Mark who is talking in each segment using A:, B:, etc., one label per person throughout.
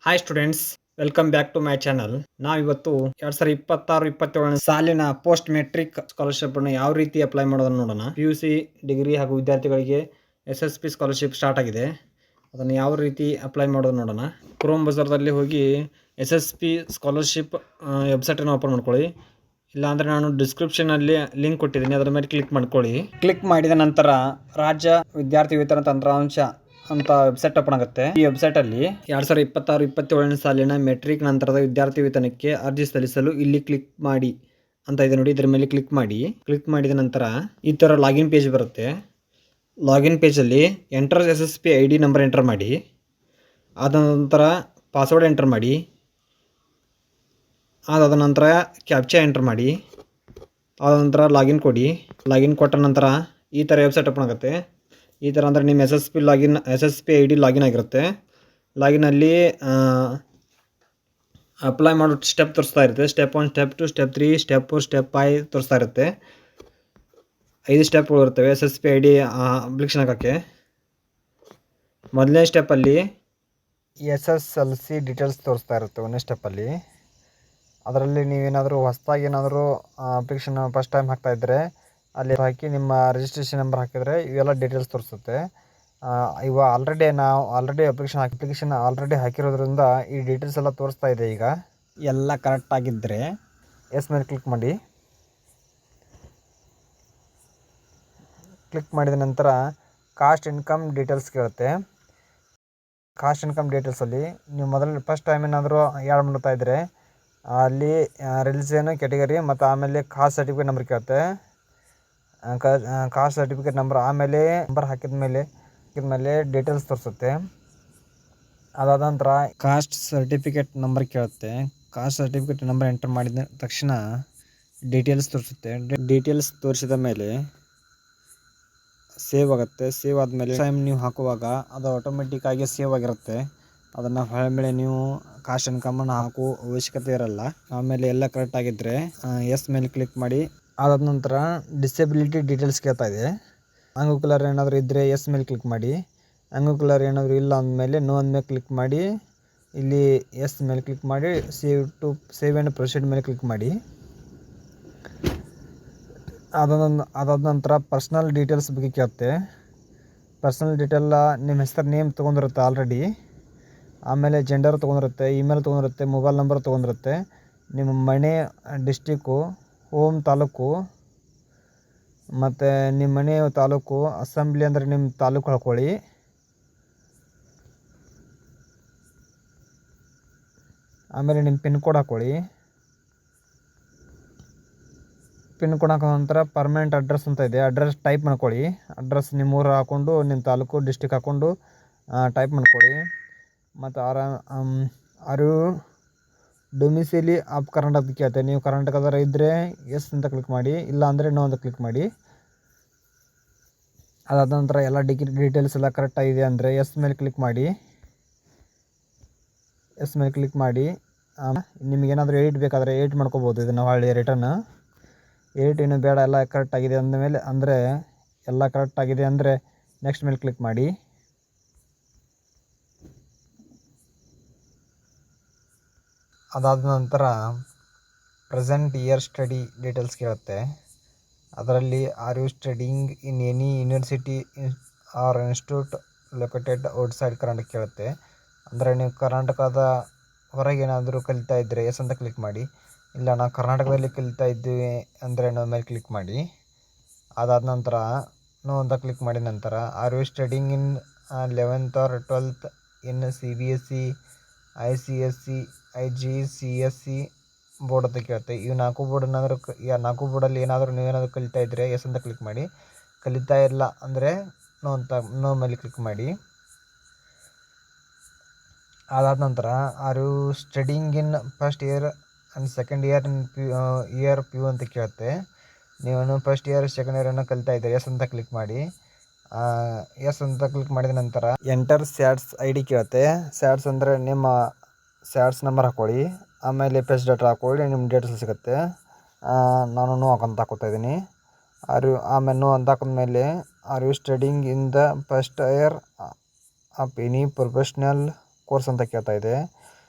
A: Hi students, welcome back to my channel. ನಾವಿವತ್ತು 2026-27 ಸಾಲಿನ post matric scholarship ಅನ್ನು ಯಾವ ರೀತಿ ಅಪ್ಲೈ ಮಾಡೋದನ್ನು ನೋಡೋಣ. PUC ಡಿಗ್ರಿ ಹಾಗೂ ವಿದ್ಯಾರ್ಥಿಗಳಿಗೆ SSP ಸ್ಕಾಲರ್ಶಿಪ್ ಸ್ಟಾರ್ಟ್ ಆಗಿದೆ. ಅದನ್ನು ಯಾವ ರೀತಿ ಅಪ್ಲೈ ಮಾಡೋದು ನೋಡೋಣ. ಕ್ರೋಮ್ ಬ್ರೌಸರ್ದಲ್ಲಿ ಹೋಗಿ SSP ಸ್ಕಾಲರ್ಶಿಪ್ ವೆಬ್ಸೈಟನ್ನು ಓಪನ್ ಮಾಡ್ಕೊಳ್ಳಿ. ಇಲ್ಲಾಂದರೆ ನಾನು ಡಿಸ್ಕ್ರಿಪ್ಷನಲ್ಲಿ ಲಿಂಕ್ ಕೊಟ್ಟಿದ್ದೀನಿ, ಅದರ ಮೇಲೆ ಕ್ಲಿಕ್ ಮಾಡ್ಕೊಳ್ಳಿ. ಕ್ಲಿಕ್ ಮಾಡಿದ ನಂತರ ರಾಜ್ಯ ವಿದ್ಯಾರ್ಥಿ ವೇತನ ತಂತ್ರಾಂಶ ಅಂತ ವೆಬ್ಸೈಟ್ ಓಪನ್ ಆಗುತ್ತೆ. ಈ ವೆಬ್ಸೈಟ್ ಅಲ್ಲಿ 2026-27 ಸಾಲಿನ ಮೆಟ್ರಿಕ್ ನಂತರದ ವಿದ್ಯಾರ್ಥಿ ವೇತನಕ್ಕೆ ಅರ್ಜಿ ಸಲ್ಲಿಸಲು ಇಲ್ಲಿ ಕ್ಲಿಕ್ ಮಾಡಿ ಅಂತ ಇದೆ ನೋಡಿ. ಇದರ ಮೇಲೆ ಕ್ಲಿಕ್ ಮಾಡಿ. ಕ್ಲಿಕ್ ಮಾಡಿದ ನಂತರ ಈ ತರ ಲಾಗಿನ್ ಪೇಜ್ ಬರುತ್ತೆ. ಲಾಗಿನ್ ಪೇಜ್ ಅಲ್ಲಿ enter SSP ID number enter ಮಾಡಿ. ಆದ ನಂತರ ಪಾಸ್ವರ್ಡ್ ಎಂಟರ್ ಮಾಡಿ. ಅದಾದ ನಂತರ ಕ್ಯಾಪ್ಚಾ ಎಂಟರ್ ಮಾಡಿ. ಆದ ನಂತರ ಲಾಗಿನ್ ಕೊಡಿ. ಲಾಗಿನ್ ಕೊಟ್ಟ ನಂತರ ಈ ಥರ ವೆಬ್ಸೈಟ್ ಓಪನ್ ಆಗುತ್ತೆ. ಈ ಥರ ಅಂದರೆ ನಿಮ್ಮ SSP ID ಲಾಗಿನ್ ಆಗಿರುತ್ತೆ. ಲಾಗಿನಲ್ಲಿ ಅಪ್ಲೈ ಮಾಡೋ ಸ್ಟೆಪ್ ತೋರಿಸ್ತಾ ಇರುತ್ತೆ. Step 1, step 2, step 3, step 4, step 5 ತೋರಿಸ್ತಾ ಇರುತ್ತೆ. 5 ಸ್ಟೆಪ್ಗಳು ಇರ್ತವೆ SSP ID ಅಪ್ಲಿಕೇಶನ್ ಹಾಕೋಕ್ಕೆ. ಮೊದಲನೇ ಸ್ಟೆಪ್ಪಲ್ಲಿ SSLC ಡೀಟೇಲ್ಸ್ ತೋರಿಸ್ತಾ ಇರುತ್ತೆ. ಒಂದನೇ ಸ್ಟೆಪ್ಪಲ್ಲಿ ಅದರಲ್ಲಿ ನೀವೇನಾದರೂ ಹೊಸದಾಗಿ ಏನಾದರೂ ಅಪ್ಲಿಕೇಶನ್ ಫಸ್ಟ್ ಟೈಮ್ ಹಾಕ್ತಾಯಿದ್ರೆ ಅಲ್ಲಿ ಹಾಕಿ ನಿಮ್ಮ ರಿಜಿಸ್ಟ್ರೇಷನ್ ನಂಬರ್ ಹಾಕಿದರೆ ಇವೆಲ್ಲ ಡೀಟೇಲ್ಸ್ ತೋರಿಸುತ್ತೆ. ಇವು ಆಲ್ರೆಡಿ ಅಪ್ಲಿಕೇಶನ್ ಆಲ್ರೆಡಿ ಹಾಕಿರೋದ್ರಿಂದ ಈ ಡೀಟೇಲ್ಸ್ ಎಲ್ಲ ತೋರಿಸ್ತಾ ಇದೆ. ಈಗ ಎಲ್ಲ ಕರೆಕ್ಟ್ ಆಗಿದ್ದರೆ ಎಸ್ ಮೇಲೆ ಕ್ಲಿಕ್ ಮಾಡಿ. ಕ್ಲಿಕ್ ಮಾಡಿದ ನಂತರ ಕಾಸ್ಟ್ ಇನ್ಕಮ್ ಡೀಟೇಲ್ಸ್ ಕೇಳುತ್ತೆ. ಕಾಸ್ಟ್ ಇನ್ಕಮ್ ಡೀಟೇಲ್ಸಲ್ಲಿ ನೀವು ಮೊದಲು ಫಸ್ಟ್ ಟೈಮ್ ಏನಾದರೂ ಆ್ಯಡ್ ಮಾಡ್ತಾ ಇದ್ದರೆ ಅಲ್ಲಿ ರಿಲಿಜನ್ ಕ್ಯಾಟಗರಿ ಮತ್ತು ಆಮೇಲೆ ಕಾಸ್ಟ್ ಸರ್ಟಿಫಿಕೇಟ್ ನಂಬರ್ ಕೇಳುತ್ತೆ. ಕಾಸ್ಟ್ ಸರ್ಟಿಫಿಕೇಟ್ ನಂಬರ್ ಆಮೇಲೆ ನಂಬರ್ ಹಾಕಿದ ಮೇಲೆ ಡೀಟೇಲ್ಸ್ ತೋರಿಸುತ್ತೆ. ಅದಾದ ನಂತರ ಕಾಸ್ಟ್ ಸರ್ಟಿಫಿಕೇಟ್ ನಂಬರ್ ಕೇಳುತ್ತೆ. ಕಾಸ್ಟ್ ಸರ್ಟಿಫಿಕೇಟ್ ನಂಬರ್ ಎಂಟರ್ ಮಾಡಿದ ತಕ್ಷಣ ಡೀಟೇಲ್ಸ್ ತೋರಿಸುತ್ತೆ. ಡೀಟೇಲ್ಸ್ ತೋರಿಸಿದ ಮೇಲೆ ಸೇವ್ ಆಗುತ್ತೆ. ಸೇವ್ ಆದಮೇಲೆ ಟೈಮ್ ನೀವು ಹಾಕುವಾಗ ಅದು ಆಟೋಮೆಟಿಕ್ಕಾಗಿ ಸೇವ್ ಆಗಿರುತ್ತೆ. ಅದನ್ನು ಹೊರಮೇಲೆ ನೀವು ಕಾಸ್ಟ್ ಇನ್ಕಮನ್ನು ಹಾಕುವ ಅವಶ್ಯಕತೆ ಇರಲ್ಲ. ಆಮೇಲೆ ಎಲ್ಲ ಕರೆಕ್ಟ್ ಆಗಿದ್ದರೆ ಎಸ್ ಮೇಲೆ ಕ್ಲಿಕ್ ಮಾಡಿ. ಅದಾದ ನಂತರ ಡಿಸೆಬಿಲಿಟಿ ಡೀಟೇಲ್ಸ್ ಕೇಳ್ತಾ ಇದೆ. ಅಂಗವಿಕಲರ್ ಏನಾದರೂ ಇದ್ದರೆ ಎಸ್ ಮೇಲೆ ಕ್ಲಿಕ್ ಮಾಡಿ. ಅಂಗವಿಕಲರ್ ಏನಾದರೂ ಇಲ್ಲ ಅಂದಮೇಲೆ ನೋ ಅಂದಮೇಲೆ ಕ್ಲಿಕ್ ಮಾಡಿ. ಇಲ್ಲಿ ಎಸ್ ಮೇಲೆ ಕ್ಲಿಕ್ ಮಾಡಿ ಸೇವ್ ಆ್ಯಂಡ್ ಪ್ರೊಸೀಡ್ ಮೇಲೆ ಕ್ಲಿಕ್ ಮಾಡಿ. ಅದಾದ ನಂತರ ಪರ್ಸ್ನಲ್ ಡೀಟೇಲ್ಸ್ ಬಗ್ಗೆ ಕೇಳುತ್ತೆ. ಪರ್ಸ್ನಲ್ ಡೀಟೇಲ್ ನಿಮ್ಮ ಹೆಸರು ನೇಮ್ ತೊಗೊಂಡಿರುತ್ತೆ ಆಲ್ರೆಡಿ. ಆಮೇಲೆ ಜೆಂಡರ್ ತೊಗೊಂಡಿರುತ್ತೆ, ಇಮೇಲ್ ತೊಗೊಂಡಿರುತ್ತೆ, ಮೊಬೈಲ್ ನಂಬರ್ ತೊಗೊಂಡಿರುತ್ತೆ, ನಿಮ್ಮ ಮನೆ ಡಿಸ್ಟಿಕ್ಕು, ಹೋಮ್ ತಾಲೂಕು ಮತ್ತು ನಿಮ್ಮ ಮನೆ ತಾಲೂಕು, ಅಸೆಂಬ್ಲಿ ಅಂದರೆ ನಿಮ್ಮ ತಾಲೂಕು ಹಾಕ್ಕೊಳ್ಳಿ. ಆಮೇಲೆ ನಿಮ್ಮ ಪಿನ್ ಕೋಡ್ ಹಾಕ್ಕೊಳ್ಳಿ. ಪಿನ್ ಕೋಡ್ ಹಾಕೋ ನಂತರ ಪರ್ಮನೆಂಟ್ ಅಡ್ರೆಸ್ ಅಂತ ಇದೆ, ಅಡ್ರೆಸ್ ಟೈಪ್ ಮಾಡ್ಕೊಳ್ಳಿ. ಅಡ್ರೆಸ್ ನಿಮ್ಮ ಊರು ಹಾಕ್ಕೊಂಡು ನಿಮ್ಮ ತಾಲೂಕು ಡಿಸ್ಟಿಕ್ ಹಾಕ್ಕೊಂಡು ಟೈಪ್ ಮಾಡ್ಕೊಳ್ಳಿ. ಮತ್ತು ಆರು ಡೊಮಿಸಿಲಿ ಆಫ್ ಕರ್ನಾಟಕ ಕೇಳುತ್ತೆ. ನೀವು ಕರ್ನಾಟಕದವರ ಇದ್ದರೆ ಎಸ್ ಅಂತ ಕ್ಲಿಕ್ ಮಾಡಿ, ಇಲ್ಲ ಅಂದರೆ ನೋ ಅಂತ ಕ್ಲಿಕ್ ಮಾಡಿ. ಅದಾದ ನಂತರ ಎಲ್ಲ ಡೀಟೇಲ್ಸ್ ಎಲ್ಲ ಕರೆಕ್ಟ್ ಆಗಿದೆ ಅಂದರೆ ಎಸ್ ಮೇಲೆ ಕ್ಲಿಕ್ ಮಾಡಿ. ಎಸ್ ಮೇಲೆ ಕ್ಲಿಕ್ ಮಾಡಿ ನಿಮಗೇನಾದರೂ ಎಡಿಟ್ ಬೇಕಾದರೆ ಎಡಿಟ್ ಮಾಡ್ಕೋಬೋದು. ಇದನ್ನು ಹೊಳ್ಳಿ ರಿಟರ್ನ್ ಎಡಿಟ್ ಏನು ಬೇಡ, ಎಲ್ಲ ಕರೆಕ್ಟ್ ಆಗಿದೆ ಅಂದಮೇಲೆ ಅಂದರೆ ಎಲ್ಲ ಕರೆಕ್ಟ್ ಆಗಿದೆ ಅಂದರೆ ನೆಕ್ಸ್ಟ್ ಮೇಲೆ ಕ್ಲಿಕ್ ಮಾಡಿ. ಅದಾದ ನಂತರ ಪ್ರೆಸೆಂಟ್ ಇಯರ್ ಸ್ಟಡಿ ಡೀಟೇಲ್ಸ್ ಕೇಳುತ್ತೆ. ಅದರಲ್ಲಿ are you studying in any university or institute located outside Karnataka ಕೇಳುತ್ತೆ. ಅಂದರೆ ನೀವು ಕರ್ನಾಟಕದ ಹೊರಗೆ ಏನಾದರೂ ಕಲಿತಾ ಇದ್ದರೆ ಎಸ್ ಅಂತ ಕ್ಲಿಕ್ ಮಾಡಿ. ಇಲ್ಲ ನಾವು ಕರ್ನಾಟಕದಲ್ಲಿ ಕಲಿತಾ ಇದ್ದೀವಿ ಅಂದರೆ ನೋ ಮೇಲೆ ಕ್ಲಿಕ್ ಮಾಡಿ. ಅದಾದ ನಂತರ ನೋ ಅಂತ ಕ್ಲಿಕ್ ಮಾಡಿದ ನಂತರ are you studying in 11th or 12th in CBSE, ICSE, IGCSE board ಅಂತ ಕೇಳುತ್ತೆ. ಇವು 4 ಬೋರ್ಡನ್ನಾದರೂ 4 ಬೋರ್ಡಲ್ಲಿ ನೀವೇನಾದರೂ ಕಲಿತಾ ಇದ್ದರೆ ಎಸ್ ಅಂತ ಕ್ಲಿಕ್ ಮಾಡಿ. ಕಲಿತಾ ಇಲ್ಲ ಅಂದರೆ ನೋ ಮೇಲೆ ಕ್ಲಿಕ್ ಮಾಡಿ. ಅದಾದ ನಂತರ are you studying in first year and second year in year PU ಅಂತ ಕೇಳುತ್ತೆ. ನೀವು ಫಸ್ಟ್ ಇಯರ್ ಸೆಕೆಂಡ್ ಇಯರನ್ನು ಕಲಿತಾ ಇದ್ದರೆ ಎಸ್ ಅಂತ ಕ್ಲಿಕ್ ಮಾಡಿ. ಎಸ್ ಅಂತ ಕ್ಲಿಕ್ ಮಾಡಿದ ನಂತರ ಎಂಟರ್ ಸ್ಯಾಟ್ಸ್ ID ಕೇಳುತ್ತೆ. ಸ್ಯಾಟ್ಸ್ ಅಂದರೆ ನಿಮ್ಮ ಸ್ಯಾಟ್ಸ್ ನಂಬರ್ ಹಾಕ್ಕೊಳ್ಳಿ. ಆಮೇಲೆ ಫೇಸ್ ಡೇಟಾ ಹಾಕ್ಕೊಳ್ಳಿ, ನಿಮ್ಮ ಡೇಟೆಲ್ಸ್ ಸಿಗುತ್ತೆ. ನಾನು ನೋ ಅಂತ ಹಾಕೋತಾ ಇದ್ದೀನಿ. ಆಮೇಲೆ ನೋ ಅಂತ ಹಾಕಿದ್ಮೇಲೆ are you studying in the first year of any professional course ಅಂತ ಕೇಳ್ತಾ ಇದೆ.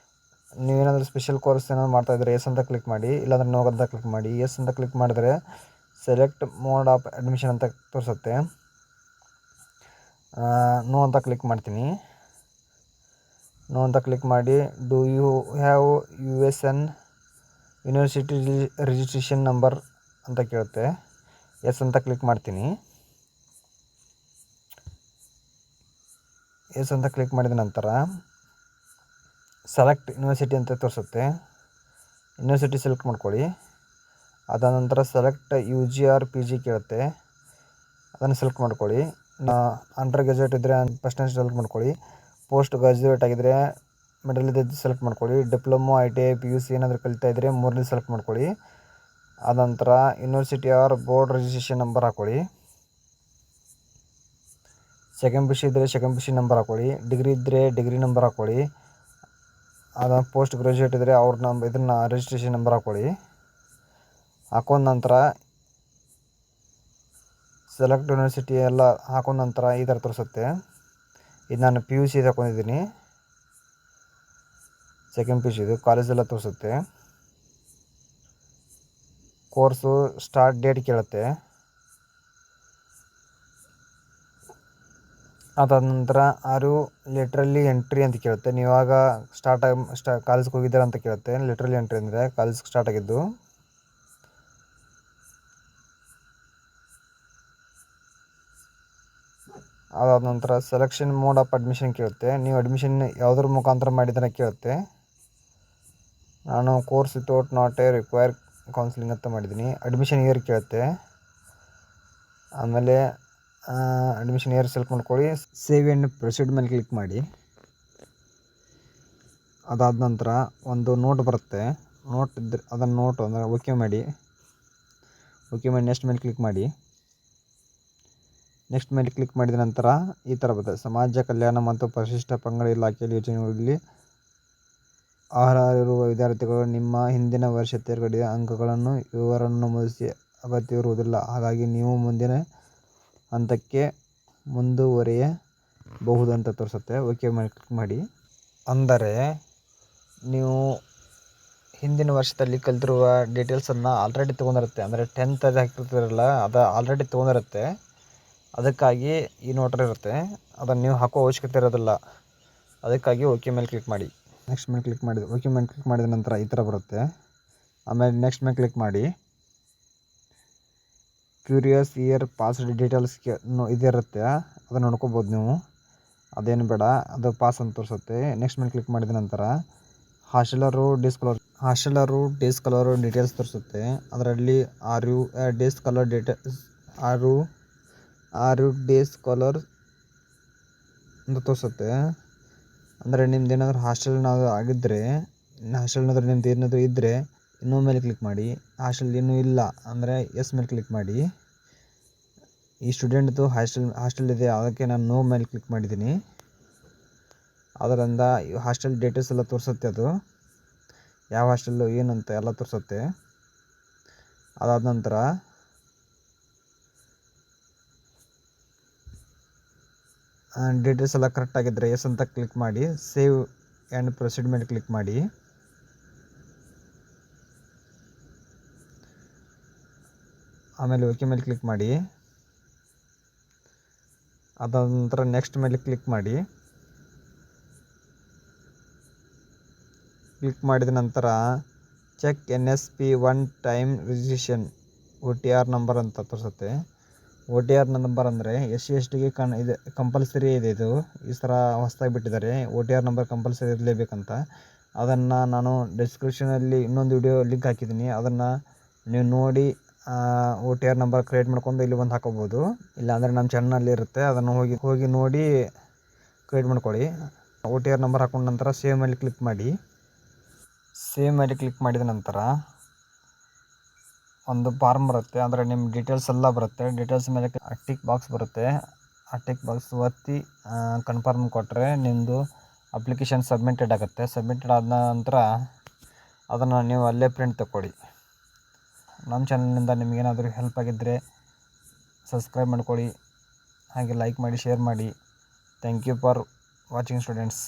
B: ನೀವೇನಾದರೂ ಸ್ಪೆಷಲ್ ಕೋರ್ಸ್ ಏನಾದ್ರು ಮಾಡ್ತಾಯಿದ್ರೆ ಎಸ್ ಅಂತ ಕ್ಲಿಕ್ ಮಾಡಿ, ಇಲ್ಲಾಂದರೆ ನೋ ಅಂತ ಕ್ಲಿಕ್ ಮಾಡಿ. ಎಸ್ ಅಂತ ಕ್ಲಿಕ್ ಮಾಡಿದ್ರೆ ಸೆಲೆಕ್ಟ್ ಮೋಡ್ ಆಫ್ ಅಡ್ಮಿಷನ್ ಅಂತ ತೋರಿಸುತ್ತೆ. ನೋ ಅಂತ ಕ್ಲಿಕ್ ಮಾಡ್ತೀನಿ. ನೋ ಅಂತ ಕ್ಲಿಕ್ ಮಾಡಿ do you have USN university registration number ಅಂತ ಕೇಳುತ್ತೆ. ಎಸ್ ಅಂತ ಕ್ಲಿಕ್ ಮಾಡ್ತೀನಿ. ಎಸ್ ಅಂತ ಕ್ಲಿಕ್ ಮಾಡಿದ ನಂತರ ಸೆಲೆಕ್ಟ್ ಯೂನಿವರ್ಸಿಟಿ ಅಂತ ತೋರಿಸುತ್ತೆ. ಯೂನಿವರ್ಸಿಟಿ ಸೆಲೆಕ್ಟ್ ಮಾಡ್ಕೊಳ್ಳಿ. ಅದಾದ ನಂತರ ಸೆಲೆಕ್ಟ್ UG ಆರ್ PG ಕೇಳುತ್ತೆ, ಅದನ್ನು ಸೆಲೆಕ್ಟ್ ಮಾಡ್ಕೊಳ್ಳಿ. ಅಂಡರ್ ಗ್ರ್ಯಾಜುಯೇಟ್ ಇದ್ದರೆ ಫಸ್ಟ್ ಸೆಲೆಕ್ಟ್ ಮಾಡ್ಕೊಳ್ಳಿ. ಪೋಸ್ಟ್ ಗ್ರ್ಯಾಜುಯೇಟ್ ಆಗಿದ್ದರೆ ಮಿಡಲ್ ಇದ್ದು ಸೆಲೆಕ್ಟ್ ಮಾಡ್ಕೊಳ್ಳಿ. ಡಿಪ್ಲೊಮೊ ITI PUC ಏನಾದರೂ ಕಲಿತಾ ಇದ್ದರೆ ಮೂರನೇ ಸೆಲೆಕ್ಟ್ ಮಾಡ್ಕೊಳ್ಳಿ. ಆನಂತರ university or board registration number ಹಾಕ್ಕೊಳ್ಳಿ. ಸೆಕೆಂಡ್ PUC ಇದ್ದರೆ ಸೆಕೆಂಡ್ PUC ನಂಬರ್ ಹಾಕ್ಕೊಳ್ಳಿ. ಡಿಗ್ರಿ ಇದ್ದರೆ ಡಿಗ್ರಿ ನಂಬರ್ ಹಾಕ್ಕೊಳ್ಳಿ. ಪೋಸ್ಟ್ ಗ್ರ್ಯಾಜುಯೇಟ್ ಇದ್ದರೆ ಅವ್ರ ಇದನ್ನು ರಿಜಿಸ್ಟ್ರೇಷನ್ ನಂಬರ್ ಹಾಕ್ಕೊಳ್ಳಿ. ಹಾಕೊಂಡ ನಂತರ ಸೆಲೆಕ್ಟ್ ಯೂನಿವರ್ಸಿಟಿ ಎಲ್ಲ ಹಾಕೊಂಡ ನಂತರ ಈ ಥರ ತೋರಿಸುತ್ತೆ. ಇದು ನಾನು PUC ಹಾಕೊಂಡಿದ್ದೀನಿ, ಸೆಕೆಂಡ್ PUC ಇದು ಕಾಲೇಜೆಲ್ಲ ತೋರಿಸುತ್ತೆ. ಕೋರ್ಸು ಸ್ಟಾರ್ಟ್ ಡೇಟ್ ಕೇಳುತ್ತೆ. ಅದಾದ ನಂತರ ಆರು ಲಿಟ್ರಲಿ ಎಂಟ್ರಿ ಅಂತ ಕೇಳುತ್ತೆ. ನೀವಾಗ ಕಾಲೇಜ್ಗೆ ಹೋಗಿದ್ದೀರ ಅಂತ ಕೇಳುತ್ತೆ. ಲಿಟ್ರಲಿ ಎಂಟ್ರಿ ಅಂದರೆ ಕಾಲೇಜ್ ಸ್ಟಾರ್ಟ್ ಆಗಿದ್ದು. ಅದಾದ ನಂತರ ಸೆಲೆಕ್ಷನ್ ಮೋಡ್ ಆಫ್ ಅಡ್ಮಿಷನ್ ಕೇಳುತ್ತೆ. ನೀವು ಅಡ್ಮಿಷನ್ ಯಾವುದ್ರ ಮುಖಾಂತರ ಮಾಡಿದ್ರೆ ಕೇಳುತ್ತೆ. ನಾನು course without not A require counselling ಅಂತ ಮಾಡಿದ್ದೀನಿ. ಅಡ್ಮಿಷನ್ ಇಯರ್ ಕೇಳುತ್ತೆ. ಆಮೇಲೆ ಅಡ್ಮಿಷನ್ ಇಯರ್ ಸೆಲೆಕ್ಟ್ ಮಾಡ್ಕೊಳ್ಳಿ. ಸೇವ್ ಆ್ಯಂಡ್ ಪ್ರೊಸೀಡ್ ಮೇಲೆ ಕ್ಲಿಕ್ ಮಾಡಿ. ಅದಾದ ನಂತರ ಒಂದು ನೋಟ್ ಬರುತ್ತೆ. ನೋಟ್ ಇದ್ದರೆ ಅದನ್ನು ನೋಟು ಅಂದರೆ ಓಕೆ ಮಾಡಿ. ನೆಕ್ಸ್ಟ್ ಮೇಲೆ ಕ್ಲಿಕ್ ಮಾಡಿ. ನೆಕ್ಸ್ಟ್ ಮೇಲೆ ಕ್ಲಿಕ್ ಮಾಡಿದ ನಂತರ ಈ ಥರ ಬರುತ್ತೆ. ಸಮಾಜ ಕಲ್ಯಾಣ ಮತ್ತು ಪರಿಶಿಷ್ಟ ಪಂಗಡ ಇಲಾಖೆಯಲ್ಲಿ ಯೋಜನೆಗಳಲ್ಲಿ ಅರ್ಹರಿರುವ ವಿದ್ಯಾರ್ಥಿಗಳು ನಿಮ್ಮ ಹಿಂದಿನ ವರ್ಷ ತೇರ್ಗಡೆಯ ಅಂಕಗಳನ್ನು ವಿವರವನ್ನು ನಮೂದಿಸಿ ಅಗತ್ಯವಿರುವುದಿಲ್ಲ. ಹಾಗಾಗಿ ನೀವು ಮುಂದಿನ ಹಂತಕ್ಕೆ ಮುಂದುವರಿಯಬಹುದು ಅಂತ ತೋರಿಸುತ್ತೆ. ಓಕೆ ಮೇಲೆ ಕ್ಲಿಕ್ ಮಾಡಿ. ಅಂದರೆ ನೀವು ಹಿಂದಿನ ವರ್ಷದಲ್ಲಿ ಕಲಿತಿರುವ ಡೀಟೇಲ್ಸನ್ನು ಆಲ್ರೆಡಿ ತೊಗೊಂಡಿರುತ್ತೆ. ಅಂದರೆ 10th ಹಾಕಿರ್ತೀರಲ್ಲ, ಅದು ಆಲ್ರೆಡಿ ತೊಗೊಂಡಿರುತ್ತೆ. ಅದಕ್ಕಾಗಿ ಈ ನೋಟ್ರ್ ಇರುತ್ತೆ. ಅದನ್ನು ನೀವು ಹಾಕೋ ಅವಶ್ಯಕತೆ ಇರೋದಿಲ್ಲ. ಅದಕ್ಕಾಗಿ ಓಕೆ ಮೇಲೆ ಕ್ಲಿಕ್ ಮಾಡಿ. ನೆಕ್ಸ್ಟ್ ಮೇಲೆ ಕ್ಲಿಕ್ ಮಾಡಿದ ಓಕೆ ಮೇಲೆ ಕ್ಲಿಕ್ ಮಾಡಿದ ನಂತರ ಈ ಥರ ಬರುತ್ತೆ. ಆಮೇಲೆ ನೆಕ್ಸ್ಟ್ ಮೇಲೆ ಕ್ಲಿಕ್ ಮಾಡಿ. ಕ್ಯೂರಿಯಸ್ ಇಯರ್ ಪಾಸ್ಡ್ ಡೀಟೇಲ್ಸ್ಗೆ ಇದಿರುತ್ತೆ, ಅದನ್ನು ನೋಡ್ಕೋಬೋದು ನೀವು. ಅದೇನು ಬೇಡ, ಅದು ಪಾಸ್ ಅಂತ ತೋರಿಸುತ್ತೆ. ನೆಕ್ಸ್ಟ್ ಮೇಲೆ ಕ್ಲಿಕ್ ಮಾಡಿದ ನಂತರ ಹಾಸ್ಟೆಲರು ಡೇಸ್ ಕಲರು ಡೀಟೇಲ್ಸ್ ತೋರಿಸುತ್ತೆ. ಅದರಲ್ಲಿ are you days colour details are you days colour ಅಂತ ತೋರಿಸುತ್ತೆ. ಅಂದರೆ ನಿಮ್ದು ಏನಾದರೂ ಹಾಸ್ಟೆಲ್ನಾದ್ರು ಆಗಿದ್ದರೆ, ಹಾಸ್ಟೆಲ್ನಾದ್ರು ನಿಮ್ದು ಏನಾದರೂ ಇದ್ದರೆ ಇನ್ನೂ ಮೇಲೆ ಕ್ಲಿಕ್ ಮಾಡಿ. ಹಾಸ್ಟೆಲ್ ಇನ್ನೂ ಇಲ್ಲ ಅಂದರೆ ಎಸ್ ಮೇಲೆ ಕ್ಲಿಕ್ ಮಾಡಿ. ಈ ಸ್ಟೂಡೆಂಟ್ದು ಹಾಸ್ಟೆಲ್ ಇದೆ, ಅದಕ್ಕೆ ನಾನು ನೋ ಮೇಲೆ ಕ್ಲಿಕ್ ಮಾಡಿದ್ದೀನಿ. ಅದರಿಂದ ಹಾಸ್ಟೆಲ್ ಡೀಟೇಲ್ಸ್ ಎಲ್ಲ ತೋರಿಸುತ್ತೆ. ಅದು ಯಾವ ಹಾಸ್ಟೆಲ್ಲು ಏನಂತ ಎಲ್ಲ ತೋರಿಸುತ್ತೆ. ಅದಾದ ನಂತರ ಡೀಟೇಲ್ಸ್ ಎಲ್ಲ ಕರೆಕ್ಟಾಗಿದ್ದರೆ ಎಸ್ ಅಂತ ಕ್ಲಿಕ್ ಮಾಡಿ. ಸೇವ್ ಆ್ಯಂಡ್ ಪ್ರೊಸೀಡ್ ಮೇಲೆ ಕ್ಲಿಕ್ ಮಾಡಿ. ಆಮೇಲೆ ಓಕೆ ಮೇಲೆ ಕ್ಲಿಕ್ ಮಾಡಿ. ಅದಾದ ನಂತರ ನೆಕ್ಸ್ಟ್ ಮೇಲೆ ಕ್ಲಿಕ್ ಮಾಡಿ. ಕ್ಲಿಕ್ ಮಾಡಿದ ನಂತರ check NSP one time registration OTR number ಅಂತ ತೋರಿಸುತ್ತೆ. OTR ನಂಬರ್ ಅಂದರೆ SC/ST ಗೆ ಇದು ಕಂಪಲ್ಸರಿ ಇದೆ. ಇದು ಈ ಥರ ಹೊಸದಾಗಿ ಬಿಟ್ಟಿದ್ದಾರೆ. OTR ನಂಬರ್ ಕಂಪಲ್ಸರಿ ಇರಲೇಬೇಕಂತ. ಅದನ್ನು ನಾನು ಡಿಸ್ಕ್ರಿಪ್ಷನಲ್ಲಿ ಇನ್ನೊಂದು ವಿಡಿಯೋ ಲಿಂಕ್ ಹಾಕಿದ್ದೀನಿ. ಅದನ್ನು ನೀವು ನೋಡಿ OTR ನಂಬರ್ ಕ್ರಿಯೇಟ್ ಮಾಡ್ಕೊಂಡು ಇಲ್ಲಿ ಬಂದು ಹಾಕೋಬೋದು. ಇಲ್ಲಾಂದರೆ ನಮ್ಮ ಚಾನಲಲ್ಲಿ ಇರುತ್ತೆ, ಅದನ್ನು ಹೋಗಿ ನೋಡಿ ಕ್ರಿಯೇಟ್ ಮಾಡ್ಕೊಳ್ಳಿ. OTR ನಂಬರ್ ಹಾಕೊಂಡ ನಂತರ ಸೇವ್ ಮೇಲೆ ಕ್ಲಿಕ್ ಮಾಡಿ. ಸೇವ್ ಮೇಲೆ ಕ್ಲಿಕ್ ಮಾಡಿದ ನಂತರ ಒಂದು ಫಾರ್ಮ್ ಬರುತ್ತೆ. ಅಂದರೆ ನಿಮ್ಮ ಡೀಟೇಲ್ಸ್ ಎಲ್ಲ ಬರುತ್ತೆ. ಡೀಟೇಲ್ಸ್ ಮೇಲೆ ಟಿಕ್ ಬಾಕ್ಸ್ ಬರುತ್ತೆ. ಆ ಟಿಕ್ ಬಾಕ್ಸ್ ಒತ್ತಿ ಕನ್ಫರ್ಮ್ ಕೊಟ್ಟರೆ ನಿಮ್ಮದು ಅಪ್ಲಿಕೇಶನ್ ಸಬ್ಮಿಟೆಡ್ ಆಗುತ್ತೆ. ಸಬ್ಮಿಟೆಡ್ ಆದ ನಂತರ ಅದನ್ನು ನೀವು ಅಲ್ಲೇ ಪ್ರಿಂಟ್ ತಗೊಳ್ಳಿ. ನಮ್ಮ ಚಾನಲ್ನಿಂದ ನಿಮಗೇನಾದರೂ ಹೆಲ್ಪ್ ಆಗಿದ್ದರೆ ಸಬ್ಸ್ಕ್ರೈಬ್ ಮಾಡ್ಕೊಳ್ಳಿ, ಹಾಗೆ ಲೈಕ್ ಮಾಡಿ, ಶೇರ್ ಮಾಡಿ. Thank you for watching students.